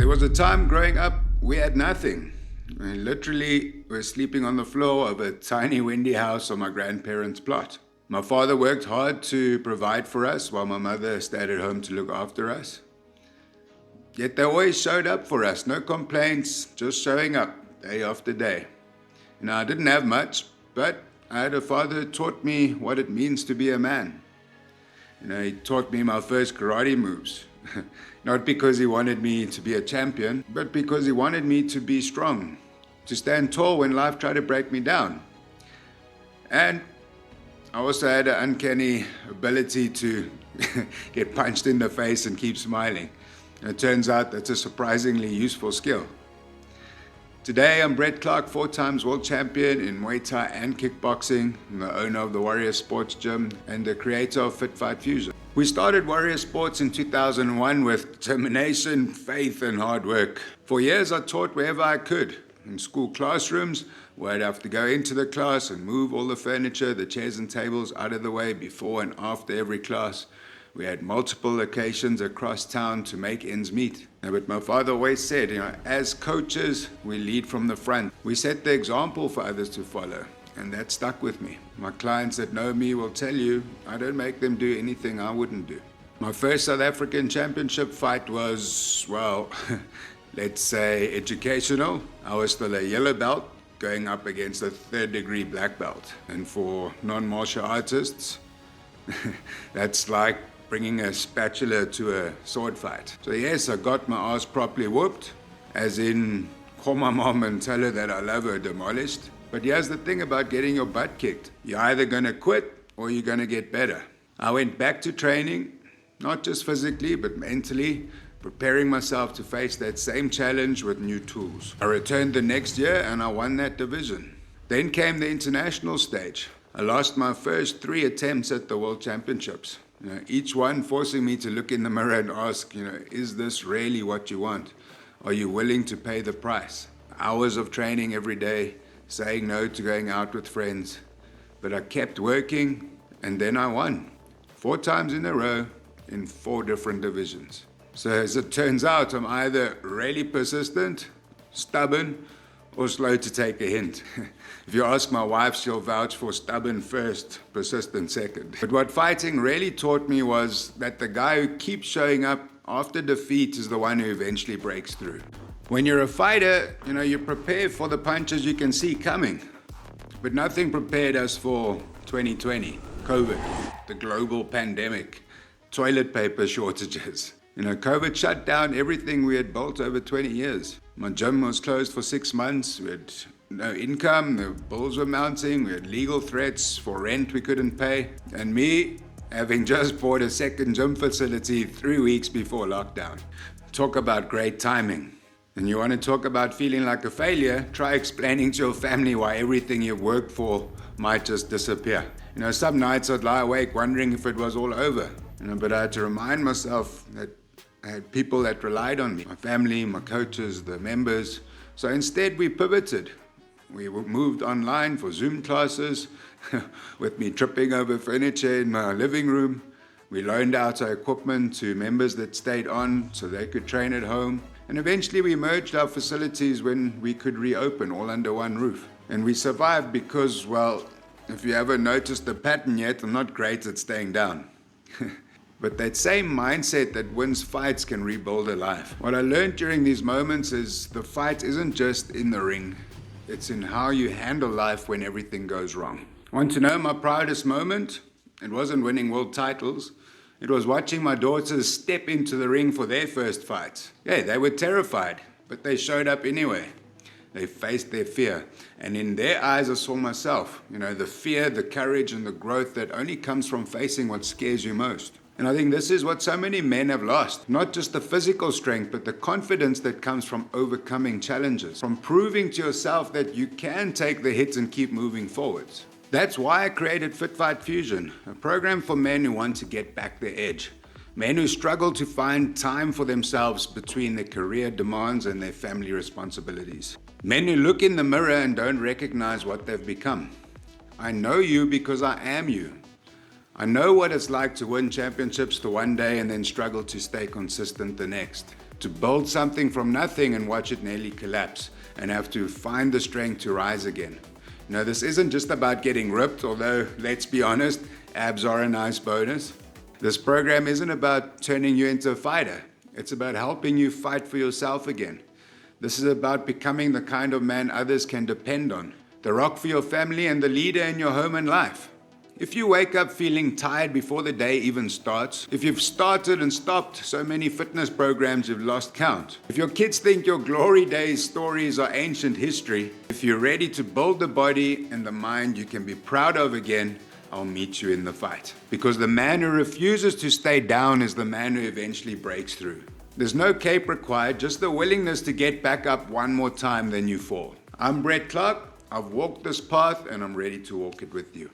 There was a time growing up we had nothing. I literally were sleeping on the floor of a tiny windy house on my grandparents' plot. My father worked hard to provide for us while my mother stayed at home to look after us. Yet they always showed up for us, no complaints, just showing up day after day. I didn't have much, but I had a father who taught me what it means to be a man. He taught me my first karate moves. Not because he wanted me to be a champion, but because he wanted me to be strong, to stand tall when life tried to break me down. And I also had an uncanny ability to get punched in the face and keep smiling. It turns out that's a surprisingly useful skill. Today, I'm Brett Clark, 4 times world champion in Muay Thai and kickboxing. I'm the owner of the Warrior Sports Gym and the creator of Fit Fight Fusion. We started Warrior Sports in 2001 with determination, faith, and hard work. For years, I taught wherever I could. In school classrooms, where I'd have to go into the class and move all the furniture, the chairs and tables out of the way before and after every class. We had multiple locations across town to make ends meet. But my father always said, as coaches, we lead from the front. We set the example for others to follow, and that stuck with me. My clients that know me will tell you, I don't make them do anything I wouldn't do. My first South African championship fight was, let's say educational. I was still a yellow belt going up against a 3rd degree black belt. And for non-martial artists, that's like bringing a spatula to a sword fight. So yes, I got my ass properly whooped, as in call my mom and tell her that I love her demolished. But here's the thing about getting your butt kicked. You're either gonna quit or you're gonna get better. I went back to training, not just physically, but mentally, preparing myself to face that same challenge with new tools. I returned the next year and I won that division. Then came the international stage. I lost my first 3 attempts at the World Championships. Each one forcing me to look in the mirror and ask, is this really what you want? Are you willing to pay the price? Hours of training every day, saying no to going out with friends. But I kept working and then I won. 4 times in a row in 4 different divisions. So as it turns out, I'm either really persistent, stubborn, or slow to take a hint. If you ask my wife, she'll vouch for stubborn first, persistent second. But what fighting really taught me was that the guy who keeps showing up after defeat is the one who eventually breaks through. When you're a fighter, you prepare for the punches you can see coming. But nothing prepared us for 2020, COVID, the global pandemic, toilet paper shortages. COVID shut down everything we had built over 20 years. My gym was closed for 6 months. We had no income, the bills were mounting, we had legal threats for rent we couldn't pay. And me, having just bought a second gym facility 3 weeks before lockdown. Talk about great timing. And you want to talk about feeling like a failure, try explaining to your family why everything you've worked for might just disappear. Some nights I'd lie awake wondering if it was all over. But I had to remind myself that I had people that relied on me, my family, my coaches, the members. So instead we pivoted. We moved online for Zoom classes, with me tripping over furniture in my living room. We loaned out our equipment to members that stayed on so they could train at home. And eventually we merged our facilities when we could reopen all under one roof. And we survived because, if you haven't noticed the pattern yet, I'm not great at staying down. But that same mindset that wins fights can rebuild a life. What I learned during these moments is the fight isn't just in the ring. It's in how you handle life when everything goes wrong. Want to know my proudest moment? It wasn't winning world titles. It was watching my daughters step into the ring for their first fights. Yeah, they were terrified, but they showed up anyway. They faced their fear. And in their eyes, I saw myself. The fear, the courage, and the growth that only comes from facing what scares you most. And I think this is what so many men have lost. Not just the physical strength, but the confidence that comes from overcoming challenges. From proving to yourself that you can take the hits and keep moving forwards. That's why I created Fit Fight Fusion, a program for men who want to get back their edge. Men who struggle to find time for themselves between their career demands and their family responsibilities. Men who look in the mirror and don't recognize what they've become. I know you because I am you. I know what it's like to win championships the one day and then struggle to stay consistent the next. to build something from nothing and watch it nearly collapse and have to find the strength to rise again. No, this isn't just about getting ripped, although let's be honest, abs are a nice bonus. This program isn't about turning you into a fighter. It's about helping you fight for yourself again. This is about becoming the kind of man others can depend on, the rock for your family and the leader in your home and life. If you wake up feeling tired before the day even starts, if you've started and stopped so many fitness programs you've lost count, if your kids think your glory days stories are ancient history, if you're ready to build the body and the mind you can be proud of again, I'll meet you in the fight. Because the man who refuses to stay down is the man who eventually breaks through. There's no cape required, just the willingness to get back up one more time than you fall. I'm Brett Clark. I've walked this path and I'm ready to walk it with you.